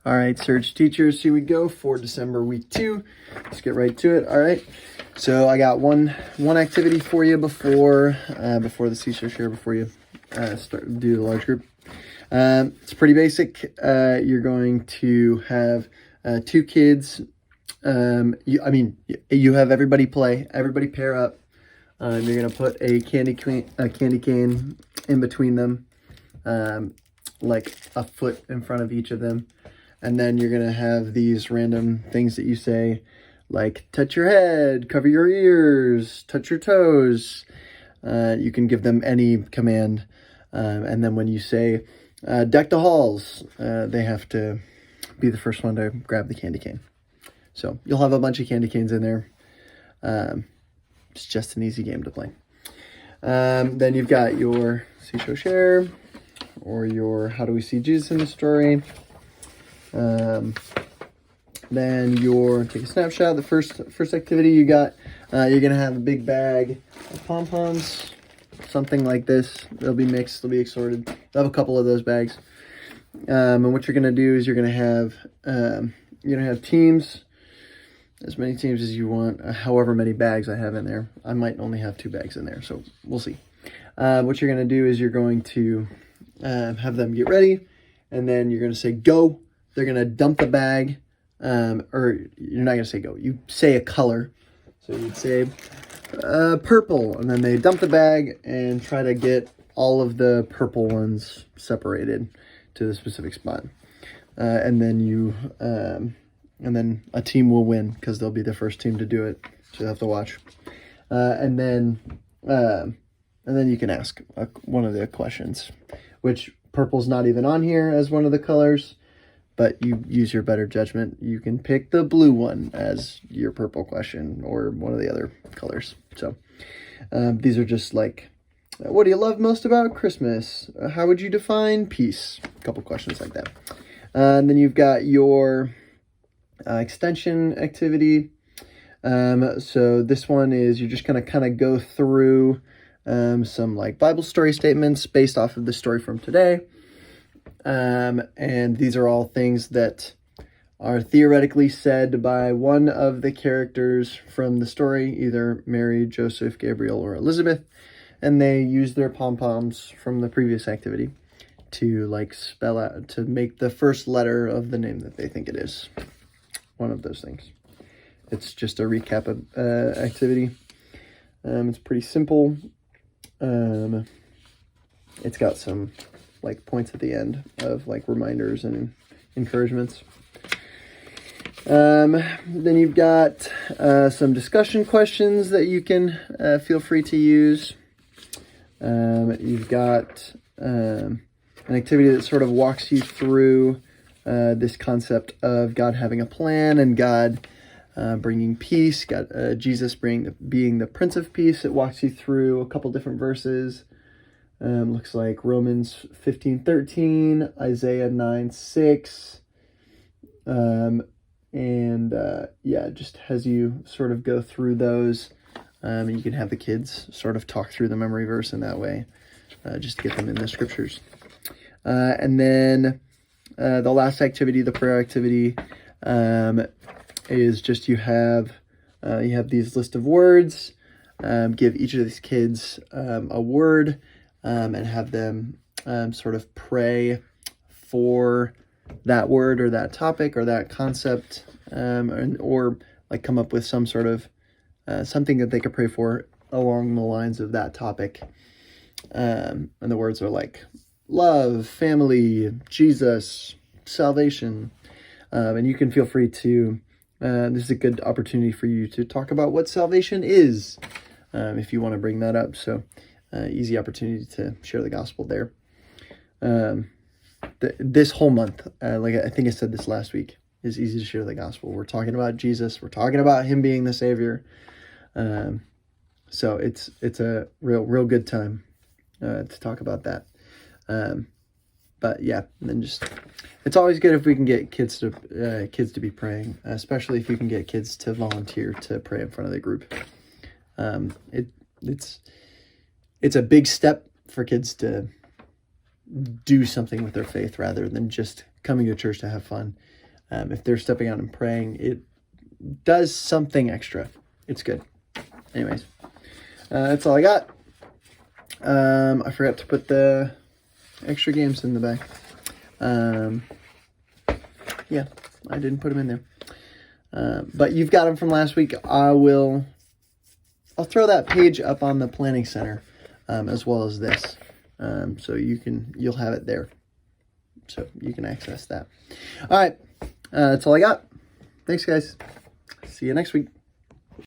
All right, Search Teachers, here we go for December week 2. Let's get right to it. All right, so I got one activity for you before the CSO share, before you do the large group. It's pretty basic. You're going to have 2 kids. You have everybody pair up. You're gonna put a candy cane in between them, like a foot in front of each of them. And then you're going to have these random things that you say, like touch your head, cover your ears, touch your toes. You can give them any command. And then when you say, deck the halls, they have to be the first one to grab the candy cane. So you'll have a bunch of candy canes in there. It's just an easy game to play. Then you've got your CSO share, or your how do we see Jesus in the story. Then your take a snapshot. The first activity you got, you're gonna have a big bag of pom-poms, something like this. They'll be mixed, they'll be assorted. You'll have a couple of those bags. And what you're gonna do is you're gonna have teams, as many teams as you want, however many bags I have in there. I might only have 2 bags in there, so we'll see. What you're gonna do is you're going to have them get ready, and then you're gonna say go. They're going to dump the bag, or you're not going to say go. You say a color. So you'd say purple, and then they dump the bag and try to get all of the purple ones separated to the specific spot. And then a team will win because they'll be the first team to do it. So you'll have to watch. And then you can ask one of the questions, which purple's not even on here as one of the colors. But you use your better judgment. You can pick the blue one as your purple question, or one of the other colors. So these are just like, what do you love most about Christmas? How would you define peace? A couple questions like that. And then you've got your extension activity. So this one is you're just going to kind of go through some like Bible story statements based off of the story from today. And these are all things that are theoretically said by one of the characters from the story, either Mary, Joseph, Gabriel, or Elizabeth, and they use their pom-poms from the previous activity to like spell out, to make the first letter of the name that they think it is. One of those things. It's just a recap of activity. It's pretty simple. It's got some like points at the end of like reminders and encouragements. Then you've got some discussion questions that you can feel free to use. You've got an activity that sort of walks you through this concept of God having a plan and God bringing peace, Jesus being the Prince of Peace. It walks you through a couple different verses. Looks like Romans 15:13, Isaiah 9:6, just has you sort of go through those. You can have the kids sort of talk through the memory verse in that way, just to get them in the scriptures. And then the last activity, the prayer activity, is just you have these list of words. Give each of these kids a word. And have them sort of pray for that word or that topic or that concept, or like come up with some sort of something that they could pray for along the lines of that topic. And the words are like love, family, Jesus, salvation. And you can feel free to, this is a good opportunity for you to talk about what salvation is, if you want to bring that up. So easy opportunity to share the gospel there. This whole month, like I think I said this last week, is easy to share the gospel. We're talking about Jesus. We're talking about him being the Savior. So it's a real good time to talk about that. But yeah, and then it's always good if we can get kids to be praying, especially if you can get kids to volunteer to pray in front of the group. It's a big step for kids to do something with their faith rather than just coming to church to have fun. If they're stepping out and praying, it does something extra. It's good. Anyways, that's all I got. I forgot to put the extra games in the back. Yeah, I didn't put them in there. But you've got them from last week. I'll throw that page up on the Planning Center, as well as this. So you'll have it there. So you can access that. All right. That's all I got. Thanks, guys. See you next week.